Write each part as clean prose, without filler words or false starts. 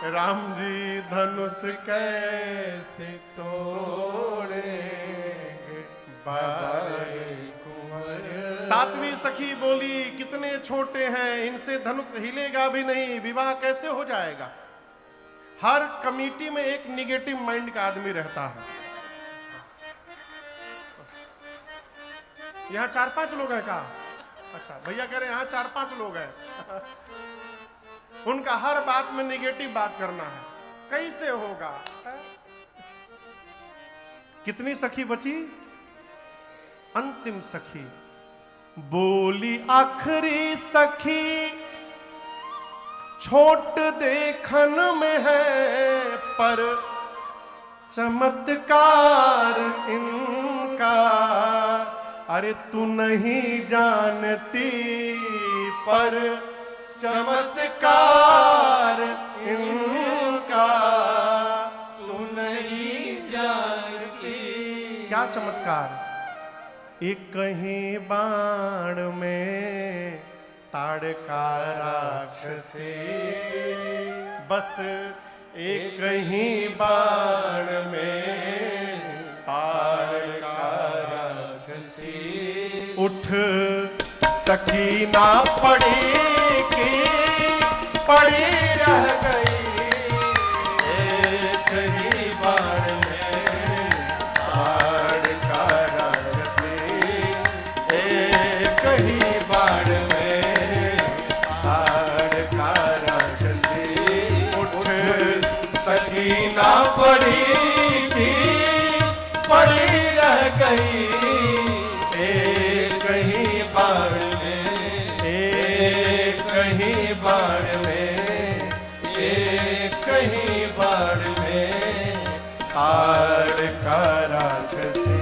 राम जी धनुष कैसे तोड़ेंगे बारे कुंवर। सातवीं सखी बोली कितने छोटे हैं, इनसे धनुष हिलेगा भी नहीं, विवाह कैसे हो जाएगा। हर कमेटी में एक निगेटिव माइंड का आदमी रहता है। यहाँ 4-5 लोग हैं का? अच्छा भैया कह रहे हैं यहाँ 4-5 लोग हैं। उनका हर बात में निगेटिव बात करना है, कैसे होगा। कितनी सखी बची? अंतिम सखी बोली आखिरी सखी छोट देखन में है, पर चमत्कार इनका अरे तू नहीं जानती, पर चमत्कार इनका तू नहीं जानती। क्या चमत्कार? एक कहीं बाण में ताड़का राक्षसी, बस एक कहीं बाण में ताड़का राक्षसी। उठ सखी ना पड़ी की पड़ी रह गई, एक ही बाण में ताड़का राक्षसी, एक ही बाण में ताड़का राक्षसी। उठ सखी ना पड़ी थी पड़ी रह गई, एक ही बाण में, एक ही बाण में, एक ही बाण में ताड़का राक्षसी।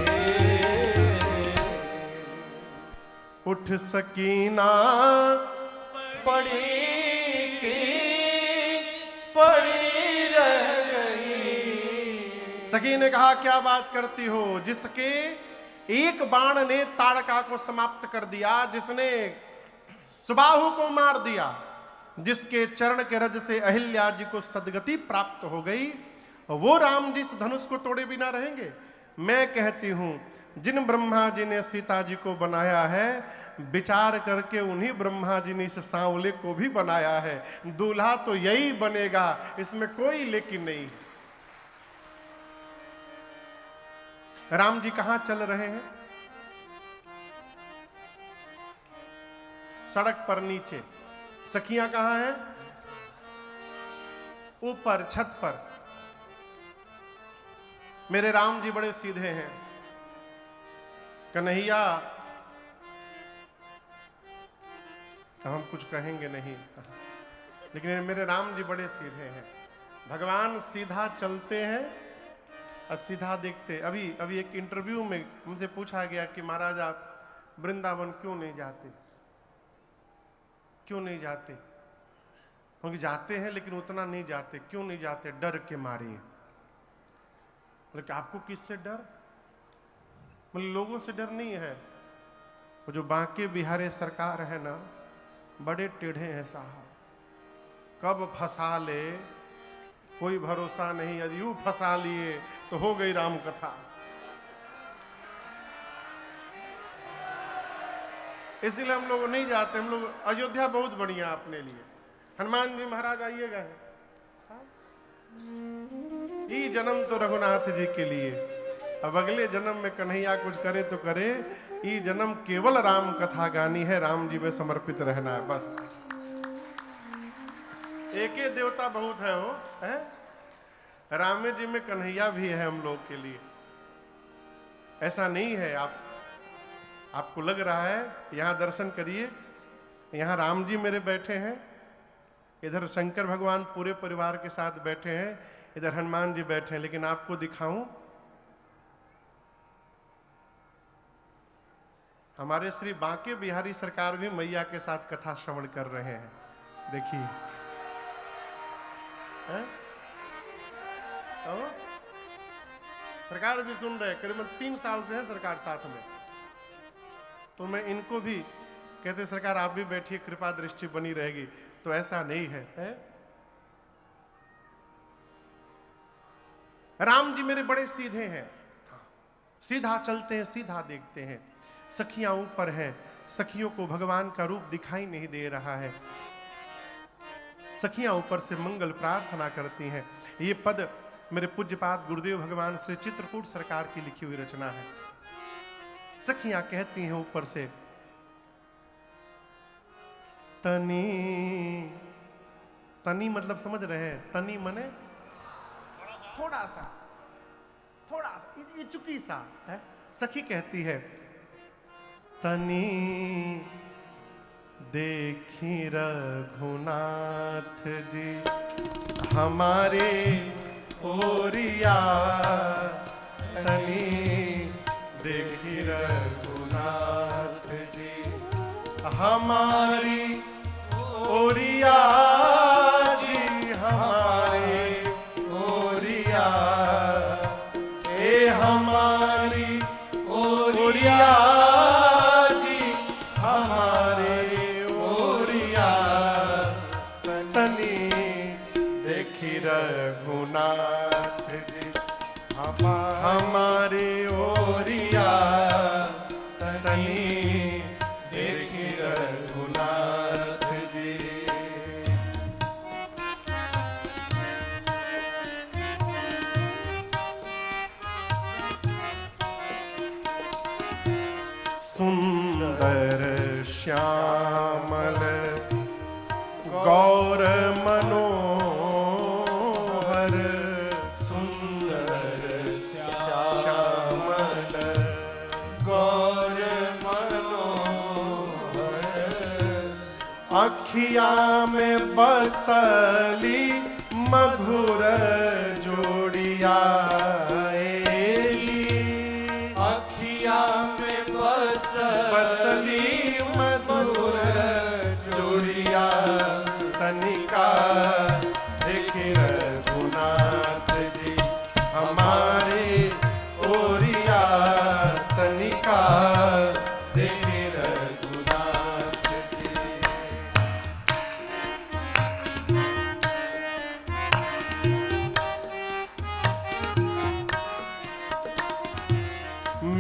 उठ सकीना पड़ी की पड़ी रह गई। सखी ने कहा क्या बात करती हो, जिसके एक बाण ने ताड़का को समाप्त कर दिया, जिसने सुबाहु को मार दिया, जिसके चरण के रज से अहिल्या जी को सदगति प्राप्त हो गई, वो राम जी इस धनुष को तोड़े बिना रहेंगे। मैं कहती हूं जिन ब्रह्मा जी ने सीता जी को बनाया है, विचार करके उन्हीं ब्रह्मा जी ने इस सांवले को भी बनाया है। दूल्हा तो यही बनेगा, इसमें कोई लेकिन नहीं। राम जी कहां चल रहे हैं? सड़क पर नीचे। सखियां कहां हैं? ऊपर छत पर। मेरे राम जी बड़े सीधे हैं। कन्हैया, हम कुछ कहेंगे नहीं, लेकिन मेरे राम जी बड़े सीधे हैं। भगवान सीधा चलते हैं और सीधा देखते। अभी एक इंटरव्यू में हमसे पूछा गया कि महाराज आप वृंदावन क्यों नहीं जाते, क्यों नहीं जाते? क्योंकि जाते हैं लेकिन उतना नहीं जाते। क्यों नहीं जाते? डर के मारे। बोले आपको किससे डर? बोले लोगों से डर नहीं है, वो जो बांके बिहारी सरकार है ना, बड़े टेढ़े हैं साहब, कब फंसा ले कोई भरोसा नहीं। यदि यूं फंसा लिए तो हो गई राम कथा। इसीलिए हम लोग नहीं जाते। हम लोग अयोध्या बहुत बढ़िया अपने लिए। हनुमान जी महाराज आइएगा, ये जन्म तो रघुनाथ जी के लिए, अब अगले जन्म में कन्हैया कुछ करे तो करे, ये जन्म केवल राम कथा गानी है, राम जी में समर्पित रहना है बस। एक ही देवता बहुत है वो है, राम जी में कन्हैया भी है हम लोग के लिए। ऐसा नहीं है आपको लग रहा है। यहां दर्शन करिए, यहां राम जी मेरे बैठे हैं, इधर शंकर भगवान पूरे परिवार के साथ बैठे हैं, इधर हनुमान जी बैठे हैं। लेकिन आपको दिखाऊं, हमारे श्री बांके बिहारी सरकार भी मैया के साथ कथा श्रवण कर रहे हैं। देखिए सरकार भी सुन रहे, करीबन 3 साल से है सरकार साथ में। तो मैं इनको भी कहते सरकार आप भी बैठिए, कृपा दृष्टि बनी रहेगी। तो ऐसा नहीं है, राम जी मेरे बड़े सीधे हैं, सीधा चलते हैं, सीधा देखते हैं। सखियां ऊपर हैं, सखियों को भगवान का रूप दिखाई नहीं दे रहा है। सखियां ऊपर से मंगल प्रार्थना करती हैं। ये पद मेरे पूज्यपाद गुरुदेव भगवान श्री चित्रकूट सरकार की लिखी हुई रचना है। सखियां कहती हैं ऊपर से, तनी, तनी मतलब समझ रहे हैं, तनी मने थोड़ा सा, थोड़ा सा, ये चुकी सा है। सखी कहती है, तनी देखी रघुनाथ जी हमारे ओरिया, तनी देखी रघुनाथ जी हमारी ओरिया जी, हमारे ओरिया, ए हमारी ओरिया जी, हमारे ओरिया, तनी देखी रघुनाथ जी हमारे ओरिया, तनी देखी रघुनाथ जी। सुंदर श्यामल गौर मनोहर, सुंदर श्यामल गौर मनोहर, अखिया में बसली मधुर जोड़िया, अखिया में बसली मधुर जोड़िया, तनिका देखी रघुनाथ जी हमारे ओरिया, तनिका देखी रघुनाथ जी।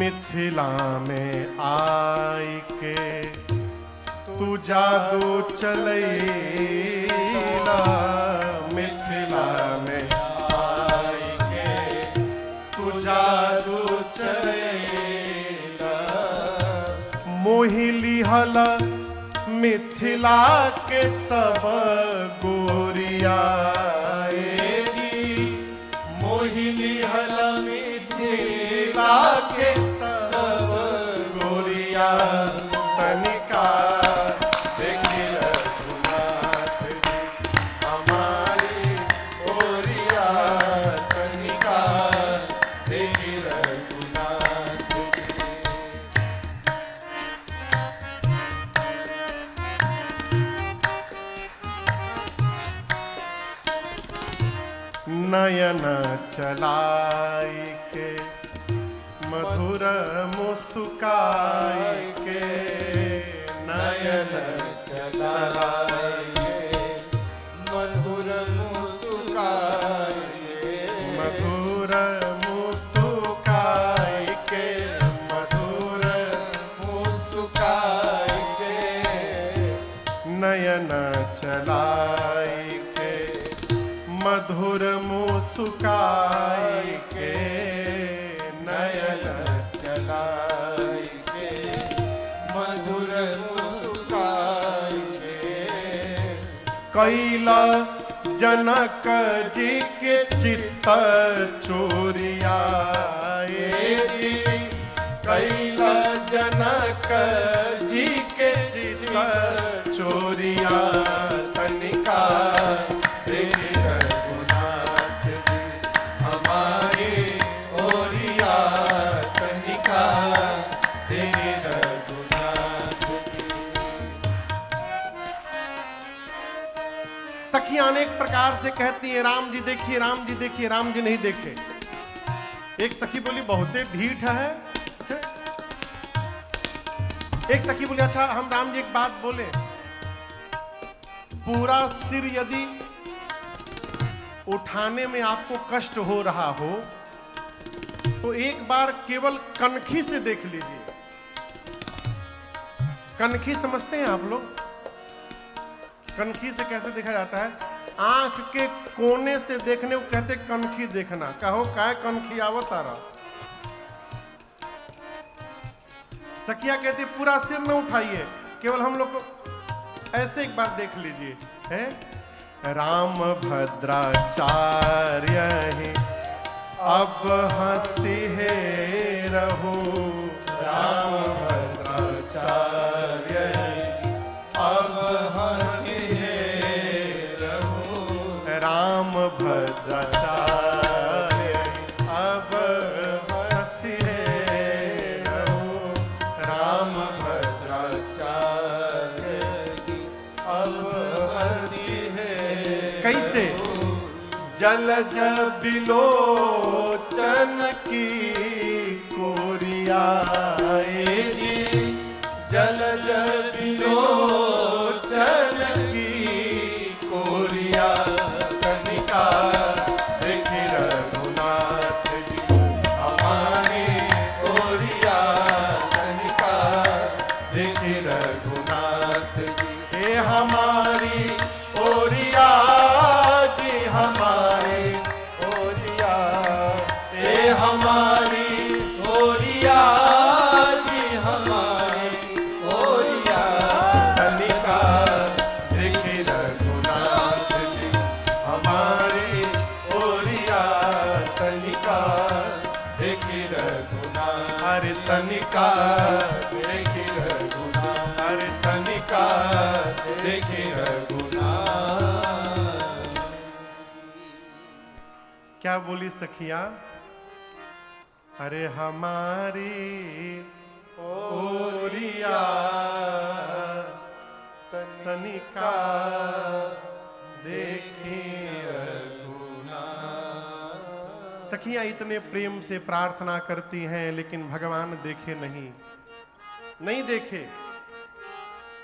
मिथिला में आई के तू जादू चलैला, मिथिला में आई के तू जादू चलैला, मोहिली हला मिथिला के सब गोरिया जी, मोहिली हला मिथिला के सब गोरिया, तनिका देखी रघुनाथ जी हमारी ओरिया, तनिका देखी रघुनाथ जी। नयन चलाई के मधुर मुस्काई के, नयन चलाई के मधुर मुस्काई के, मधुर मुस्काई के, मधुर मुस्काई के, नयन चलाई के मधुर मुस्काई के, नयन चलाई के मधुर मुस्काई के, कैला जनक जी के चित्त चोरिया जी, कैला जनक जी के चित्त चोरिया, तनिका देखी रघुनाथ जी हमारे ओरिया, तनिका देखी रघुनाथ जी। सखियां अनेक प्रकार से कहती है, राम जी देखिए, राम जी देखिए, राम जी नहीं देखे। एक सखी बोली बहुते ढीठ है, एक सखी बोली अच्छा हम राम जी एक बात बोले, पूरा सिर यदि उठाने में आपको कष्ट हो रहा हो तो एक बार केवल कनखी से देख लीजिए। कनखी समझते हैं आप लोग? कनखी से कैसे देखा जाता है? आंख के कोने से देखने को कहते कनखी देखना। कहो काय कनखी आवत तारा। सखिया कहती पूरा सिर न उठाइए, केवल हम लोग को ऐसे एक बार देख लीजिए। है राम भद्राचार्य है अब हंसी है रहो, राम भद्राचार्य अब हंसी है रहो, राम भद्राचार्य अब हंसी है रहो, राम भद्राचार्य अब हंसी है। कैसे? जलज बिलोचन की कोरियाए जी, जलज बिलोचन की कोरिया कनिका देखी रघुनाथ जी हमारी कोरिया कनिका देखी रघुनाथ जी। हे हमारी कोरिया जी हमारी कोरिया, हे हमारी कोरिया जी हमारी कोरिया कनिका देखी रघुनाथ जी हमारी कोरिया तनिका देखी रघुनाथ। अरे तनिका देखी रघुनाथ, अरे तनिका देखी रघुनाथ। क्या बोली सखिया? अरे हमारी ओरिया तनिका देखी रघुनाथ। सखियां इतने प्रेम से प्रार्थना करती हैं लेकिन भगवान देखे नहीं देखे,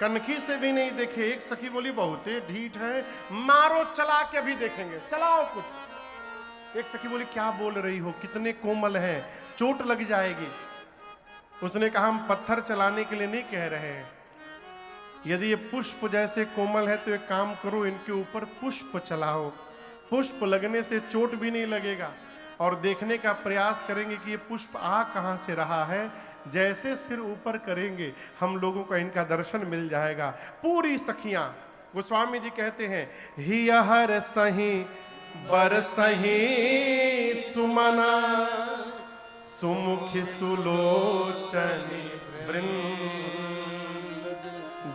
कनखी से भी नहीं देखे। एक सखी बोली बहुते ढीठ है, मारो चला के भी देखेंगे, चलाओ कुछ। एक सखी बोली क्या बोल रही हो, कितने कोमल हैं, चोट लग जाएगी। उसने कहा हम पत्थर चलाने के लिए नहीं कह रहे हैं, यदि ये पुष्प जैसे कोमल है तो एक काम करो इनके ऊपर पुष्प चलाओ, पुष्प लगने से चोट भी नहीं लगेगा और देखने का प्रयास करेंगे कि ये पुष्प आ कहां से रहा है। जैसे सिर ऊपर करेंगे हम लोगों को इनका दर्शन मिल जाएगा। पूरी सखियां, गोस्वामी जी कहते हैं हिय हर सही बरसही सुमना, सुमुखी सुलोचनी वृंद,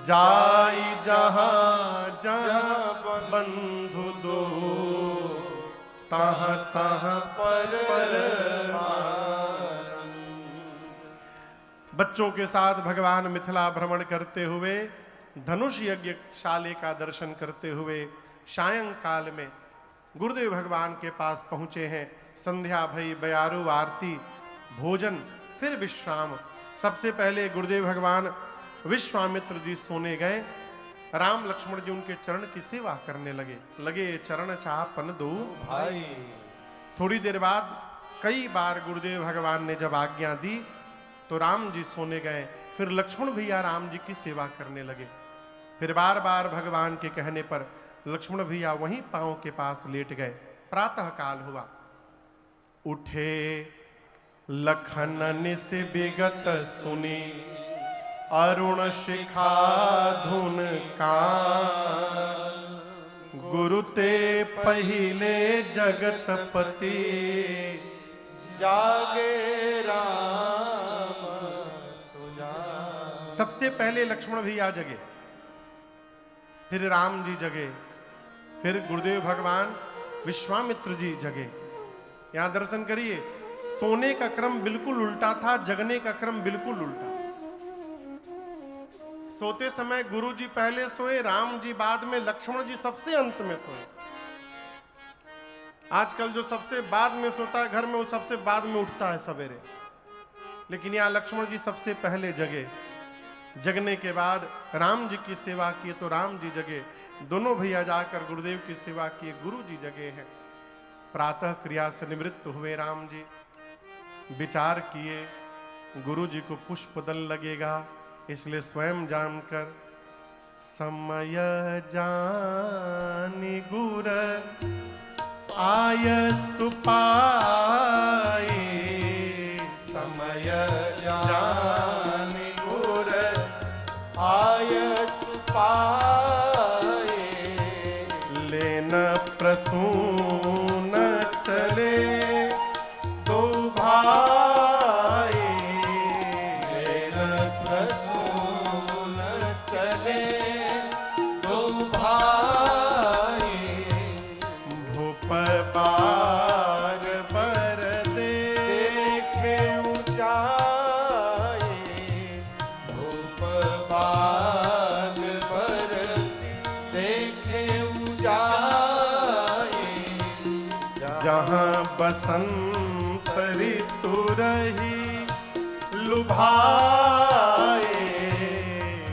जाई जहां जहां बंधु दो, तहाँ तहाँ पर बच्चों के साथ भगवान मिथिला भ्रमण करते हुए, धनुष यज्ञशाले का दर्शन करते हुए सायंकाल में गुरुदेव भगवान के पास पहुंचे हैं। संध्या भई, बयारू आरती, भोजन, फिर विश्राम। सबसे पहले गुरुदेव भगवान विश्वामित्र जी सोने गए। राम लक्ष्मण जी उनके चरण की सेवा करने लगे चरण चापन दो भाई। थोड़ी देर बाद कई बार गुरुदेव भगवान ने जब आज्ञा दी तो राम जी सोने गए। फिर लक्ष्मण भैया राम जी की सेवा करने लगे। फिर बार बार भगवान के कहने पर लक्ष्मण भैया वहीं पांव के पास लेट गए। प्रातः काल हुआ, उठे लखन निस विगत सुनी, अरुण शिखा धुन का, गुरु ते पहिले जगतपति, जागे राम सुजा। सबसे पहले लक्ष्मण भैया जगे, फिर राम जी जगे, फिर गुरुदेव भगवान विश्वामित्र जी जगे। यहां दर्शन करिए, सोने का क्रम बिल्कुल उल्टा था, जगने का क्रम बिल्कुल उल्टा। सोते समय गुरु जी पहले सोए, राम जी बाद में, लक्ष्मण जी सबसे अंत में सोए। आजकल जो सबसे बाद में सोता है घर में, वो सबसे बाद में उठता है सवेरे, लेकिन यहाँ लक्ष्मण जी सबसे पहले जगे। जगने के बाद राम जी की सेवा किए तो राम जी जगे। दोनों भैया जाकर गुरुदेव की सेवा किए, गुरु जी जगे हैं। प्रातः क्रिया से निवृत्त हुए राम जी, विचार किए गुरु जी को पुष्प दल लगेगा, इसलिए स्वयं जानकर समय जानी गुर आय सुपाए, समय जानी गुर आय सुपाए, लेन प्रसून चले दो भाई, लेन प्रसून चले दो भाई, भूप बाग पर देखे ऊंचाई, भूप बाग पर देखे ऊंचाई, जहाँ बसंत ऋतु रही लुभाए,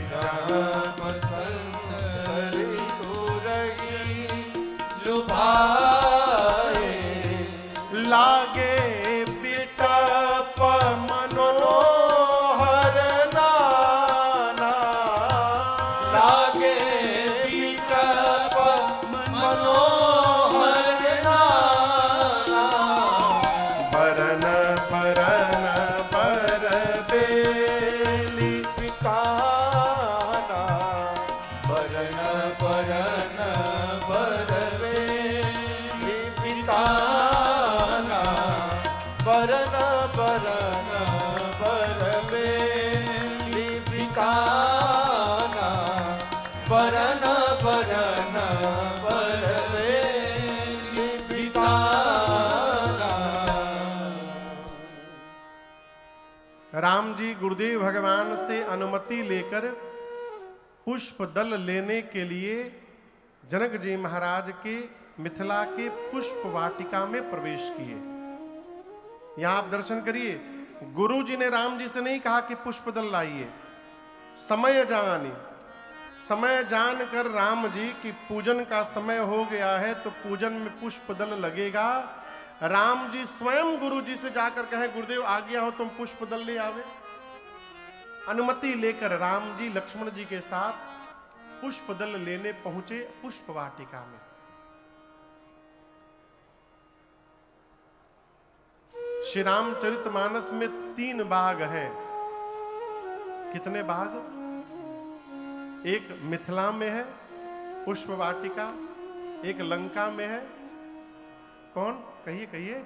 जहाँ बसंत ऋतु रही लुभाए, लागे बिटप मनोहर नाना, लागे बिटप मनोहर नाना, बरन बरन बर बेली पिताना, बरन बरन बर बेली पिताना, बरन बरन बर बेली पिताना, बरन बरन बर बेली पिताना। राम जी गुरुदेव भगवान से अनुमति लेकर पुष्प दल लेने के लिए जनक जी महाराज के मिथिला के पुष्प वाटिका में प्रवेश किए। यहां आप दर्शन करिए, गुरु जी ने राम जी से नहीं कहा कि पुष्प दल लाइए, समय जानी, समय जानकर राम जी की पूजन का समय हो गया है तो पूजन में पुष्प दल लगेगा। राम जी स्वयं गुरु जी से जाकर कहे गुरुदेव आ गया हो, तुम पुष्प दल ले आवे। अनुमति लेकर राम जी लक्ष्मण जी के साथ पुष्प दल लेने पहुंचे पुष्प वाटिका में। श्री रामचरितमानस में 3 बाग हैं। कितने बाग? एक मिथिला में है पुष्प वाटिका, एक लंका में है, कौन कहिए कहिए,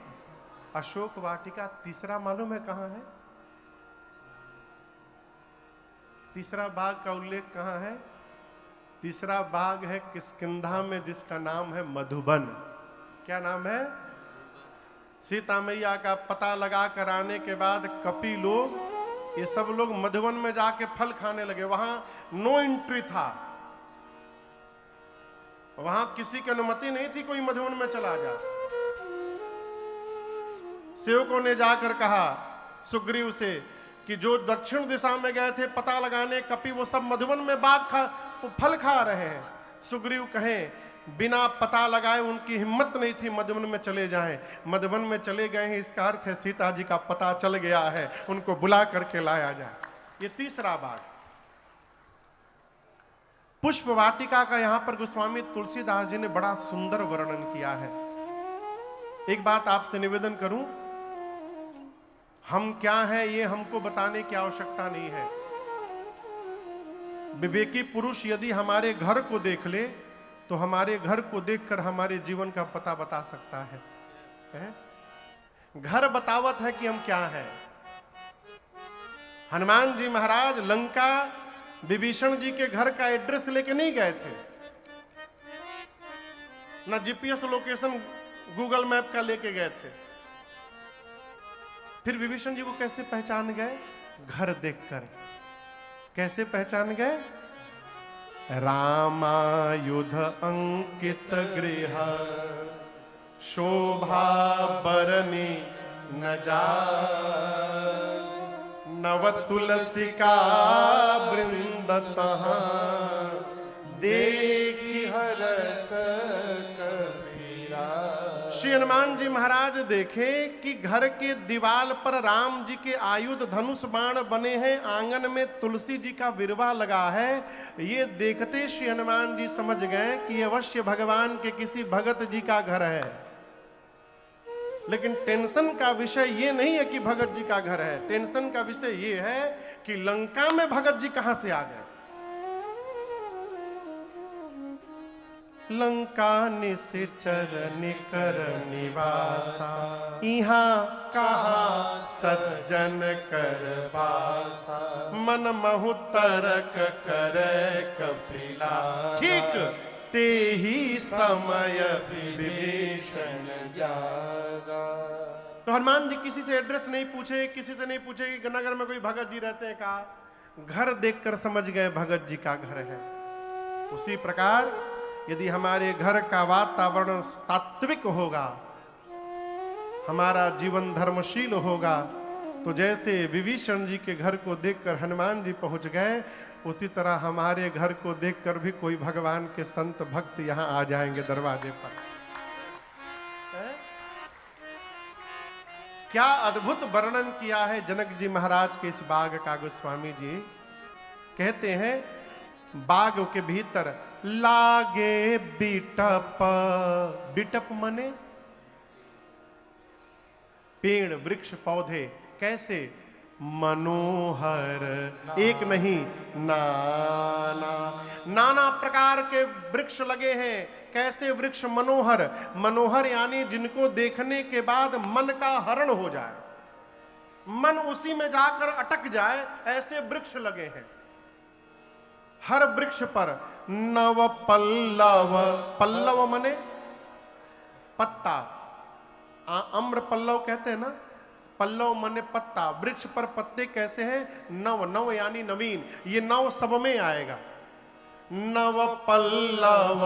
अशोक वाटिका। तीसरा मालूम है कहां है? तीसरा बाग का उल्लेख कहां है? तीसरा बाग है किष्किंधा में, जिसका नाम है मधुबन। क्या नाम है? सीता मैया का पता लगा कर आने के बाद कपि लोग, ये सब लोग मधुबन में जाके फल खाने लगे। वहां नो एंट्री था, वहां किसी की अनुमति नहीं थी कोई मधुबन में चला जा। सेवकों ने जाकर कहा सुग्रीव से कि जो दक्षिण दिशा में गए थे पता लगाने कपि, वो सब मधुबन में फल खा रहे हैं। सुग्रीव कहें बिना पता लगाए उनकी हिम्मत नहीं थी मधुबन में चले जाएं। मधुबन में चले गए हैं, इसका अर्थ है सीता जी का पता चल गया है, उनको बुला करके लाया जाए। ये तीसरा बाग। पुष्प वाटिका का यहां पर गोस्वामी तुलसीदास जी ने बड़ा सुंदर वर्णन किया है। एक बात आपसे निवेदन करूं, हम क्या हैं ये हमको बताने की आवश्यकता नहीं है। विवेकी पुरुष यदि हमारे घर को देख ले तो हमारे घर को देखकर हमारे जीवन का पता बता सकता है? घर बतावत है कि हम क्या हैं। हनुमान जी महाराज लंका विभीषण जी के घर का एड्रेस लेके नहीं गए थे, ना जीपीएस लोकेशन गूगल मैप का लेके गए थे। फिर विभीषण जी को कैसे पहचान गए? घर देखकर। कैसे पहचान गए? रामायुध अंकित गृह शोभा बरनी न जाय, नव तुलसिका वृंद तहाँ देखी हरस कबीरा, श्री हनुमान जी महाराज देखें कि घर के दीवाल पर राम जी के आयुध धनुष बाण बने हैं, आंगन में तुलसी जी का विरवा लगा है। ये देखते श्री हनुमान जी समझ गए कि अवश्य भगवान के किसी भगत जी का घर है। लेकिन टेंशन का विषय ये नहीं है कि भगत जी का घर है, टेंशन का विषय ये है कि लंका में भगत जी कहां से आ गए। लंका निश्चर निकर निवासा, यहाँ कहा सज्जन कर बासा, मन महु तरक करे कपिला, ठीक ते ही समय विभीषण जागा। तो हनुमान जी किसी से एड्रेस नहीं पूछे, किसी से नहीं पूछे कि नगर में कोई भगत जी रहते हैं का, घर देखकर समझ गए भगत जी का घर है। उसी प्रकार यदि हमारे घर का वातावरण सात्विक होगा, हमारा जीवन धर्मशील होगा, तो जैसे विभीषण जी के घर को देखकर हनुमान जी पहुंच गए, उसी तरह हमारे घर को देखकर भी कोई भगवान के संत भक्त यहां आ जाएंगे दरवाजे पर। क्या अद्भुत वर्णन किया है जनक जी महाराज के इस बाग का। गोस्वामी जी कहते हैं बाग के भीतर लागे बिटप, बिटप मने पेड़ वृक्ष पौधे, कैसे मनोहर, एक नहीं नाना नाना प्रकार के वृक्ष लगे हैं। कैसे वृक्ष मनोहर, मनोहर यानी जिनको देखने के बाद मन का हरण हो जाए, मन उसी में जाकर अटक जाए, ऐसे वृक्ष लगे हैं। हर वृक्ष पर नव पल्लव, पल्लव मने पत्ता, अम्र पल्लव कहते हैं ना, पल्लव मने पत्ता। वृक्ष पर पत्ते कैसे हैं, नव, नव यानी नवीन, ये नव सब में आएगा। नव पल्लव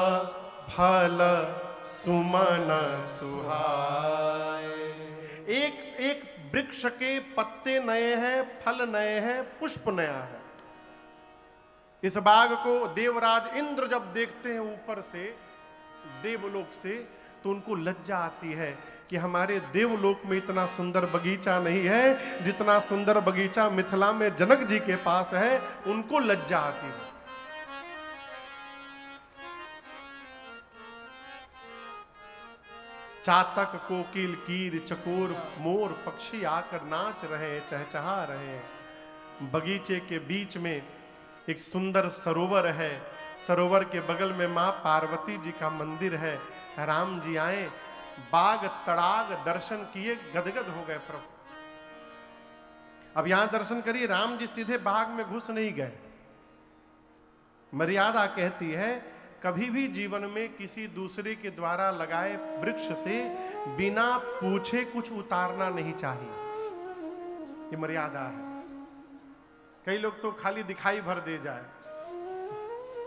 फल सुमन सुहाए, एक एक वृक्ष के पत्ते नए हैं, फल नए हैं, पुष्प नया है। इस बाग को देवराज इंद्र जब देखते हैं ऊपर से, देवलोक से, तो उनको लज्जा आती है कि हमारे देवलोक में इतना सुंदर बगीचा नहीं है जितना सुंदर बगीचा मिथिला में जनक जी के पास है। उनको लज्जा आती है। चातक कोकिल कीर चकोर मोर पक्षी आकर नाच रहे, चहचहा रहे। बगीचे के बीच में एक सुंदर सरोवर है, सरोवर के बगल में मां पार्वती जी का मंदिर है। राम जी आए, बाग तड़ाग दर्शन किए, गदगद हो गए प्रभु। अब यहां दर्शन करिए, राम जी सीधे बाग में घुस नहीं गए। मर्यादा कहती है कभी भी जीवन में किसी दूसरे के द्वारा लगाए वृक्ष से बिना पूछे कुछ उतारना नहीं चाहिए, ये मर्यादा है। कई लोग तो खाली दिखाई भर दे जाए,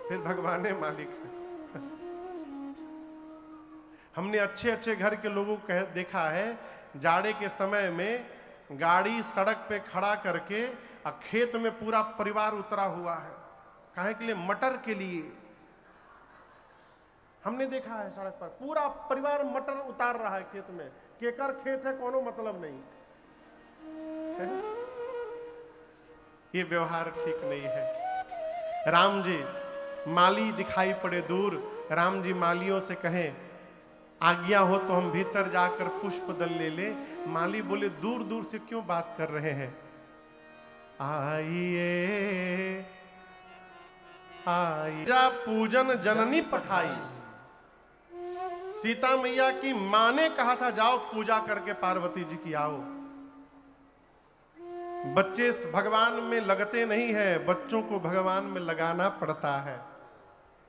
फिर भगवान मालिक है। हमने अच्छे अच्छे घर के लोगों को देखा है, जाड़े के समय में गाड़ी सड़क पे खड़ा करके खेत में पूरा परिवार उतरा हुआ है। काहे के लिए? मटर के लिए। हमने देखा है सड़क पर पूरा परिवार मटर उतार रहा है खेत में। केकर खेत है कोनो मतलब नहीं है? ये व्यवहार ठीक नहीं है। राम जी माली दिखाई पड़े दूर, राम जी मालियों से कहें आज्ञा हो तो हम भीतर जाकर पुष्प दल ले ले। माली बोले दूर दूर से क्यों बात कर रहे हैं, आइए आइए। जा पूजन जननी पठाई, सीता मैया की मां ने कहा था जाओ पूजा करके पार्वती जी की आओ। बच्चे भगवान में लगते नहीं है, बच्चों को भगवान में लगाना पड़ता है,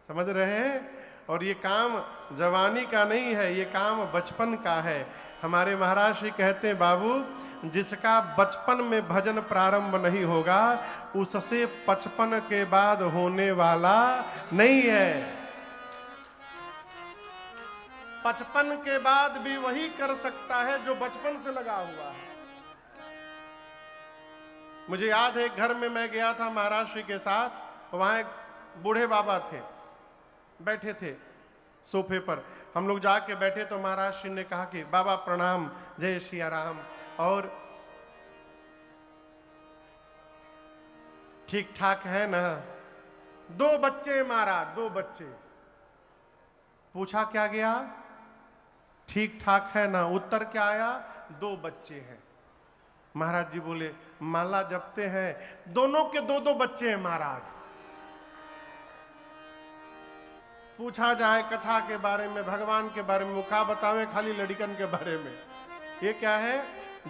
समझ रहे हैं? और ये काम जवानी का नहीं है, ये काम बचपन का है। हमारे महाराज श्री कहते हैं बाबू जिसका बचपन में भजन प्रारंभ नहीं होगा उससे 55 के बाद होने वाला नहीं है। 55 के बाद भी वही कर सकता है जो बचपन से लगा हुआ है। मुझे याद है एक घर में मैं गया था महाराज श्री के साथ, वहां एक बूढ़े बाबा थे, बैठे थे। सोफे पर हम लोग जाके बैठे तो महाराज श्री ने कहा कि बाबा प्रणाम, जय सिया राम, और ठीक ठाक है ना? 2 बच्चे महाराज, 2 बच्चे। पूछा क्या गया? ठीक ठाक है ना? उत्तर क्या आया? 2 बच्चे हैं। महाराज जी बोले माला जपते हैं, दोनों के 2-2 बच्चे हैं महाराज। पूछा जाए कथा के बारे में, भगवान के बारे में, मुखा बतावे खाली लड़कन के बारे में। ये क्या है?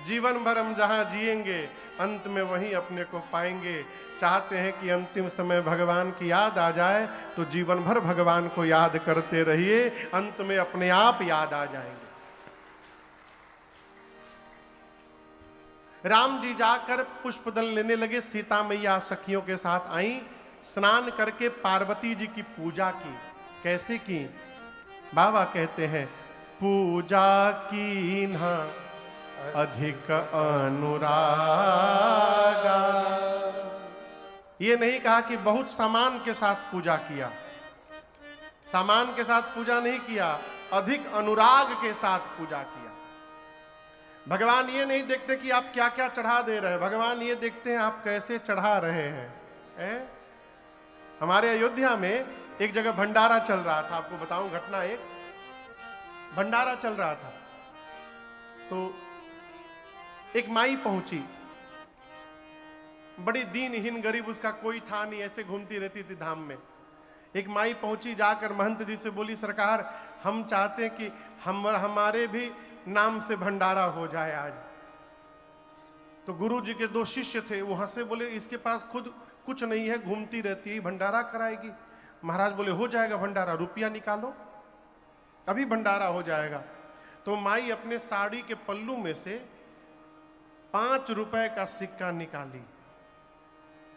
जीवन भर हम जहां जिएंगे अंत में वहीं अपने को पाएंगे। चाहते हैं कि अंतिम समय भगवान की याद आ जाए तो जीवन भर भगवान को याद करते रहिए, अंत में अपने आप याद आ जाएंगे। राम जी जाकर पुष्पदल लेने लगे, सीता मैया सखियों के साथ आई, स्नान करके पार्वती जी की पूजा की। कैसे की? बाबा कहते हैं पूजा की ना अधिक अनुरागा। ये नहीं कहा कि बहुत सामान के साथ पूजा किया, सामान के साथ पूजा नहीं किया, अधिक अनुराग के साथ पूजा किया। भगवान ये नहीं देखते कि आप क्या क्या चढ़ा दे रहे हैं, भगवान ये देखते हैं आप कैसे चढ़ा रहे हैं। हमारे अयोध्या में एक जगह भंडारा चल रहा था, आपको बताऊं घटना। एक भंडारा चल रहा था तो एक माई पहुंची, बड़ी दीनहीन गरीब, उसका कोई था नहीं, ऐसे घूमती रहती थी धाम में। एक माई पहुंची, जाकर महंत जी से बोली सरकार हम चाहते हैं कि हमारे भी नाम से भंडारा हो जाए आज। तो गुरु जी के 2 शिष्य थे, वो हंसे, बोले इसके पास खुद कुछ नहीं है, घूमती रहती है, भंडारा कराएगी। महाराज बोले हो जाएगा भंडारा, रुपया निकालो, अभी भंडारा हो जाएगा। तो माई अपने साड़ी के पल्लू में से 5 रुपए का सिक्का निकाली।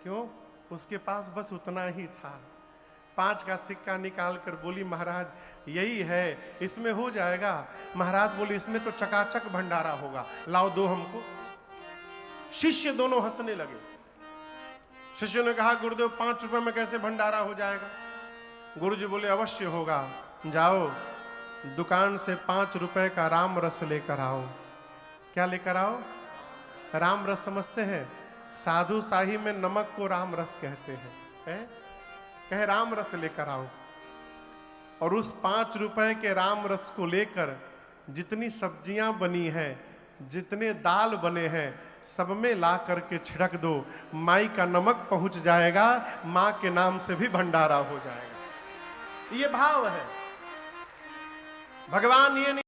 क्यों? उसके पास बस उतना ही था। 5 का सिक्का निकाल कर बोली महाराज यही है, इसमें हो जाएगा। महाराज बोले इसमें तो चकाचक भंडारा होगा, लाओ दो हमको। शिष्य दोनों हंसने लगे। शिष्यों ने कहा गुरुदेव 5 रुपए में कैसे भंडारा हो जाएगा? गुरु जी बोले अवश्य होगा, जाओ दुकान से 5 रुपए का राम रस लेकर आओ। क्या लेकर आओ? राम रस समझते हैं? साधु शाही में नमक को राम रस कहते हैं। कहे राम रस लेकर आओ। और उस 5 रुपए के राम रस को लेकर जितनी सब्जियां बनी हैं, जितने दाल बने हैं, सब में ला करके छिड़क दो, माई का नमक पहुंच जाएगा, मां के नाम से भी भंडारा हो जाएगा। ये भाव है। भगवान ये नहीं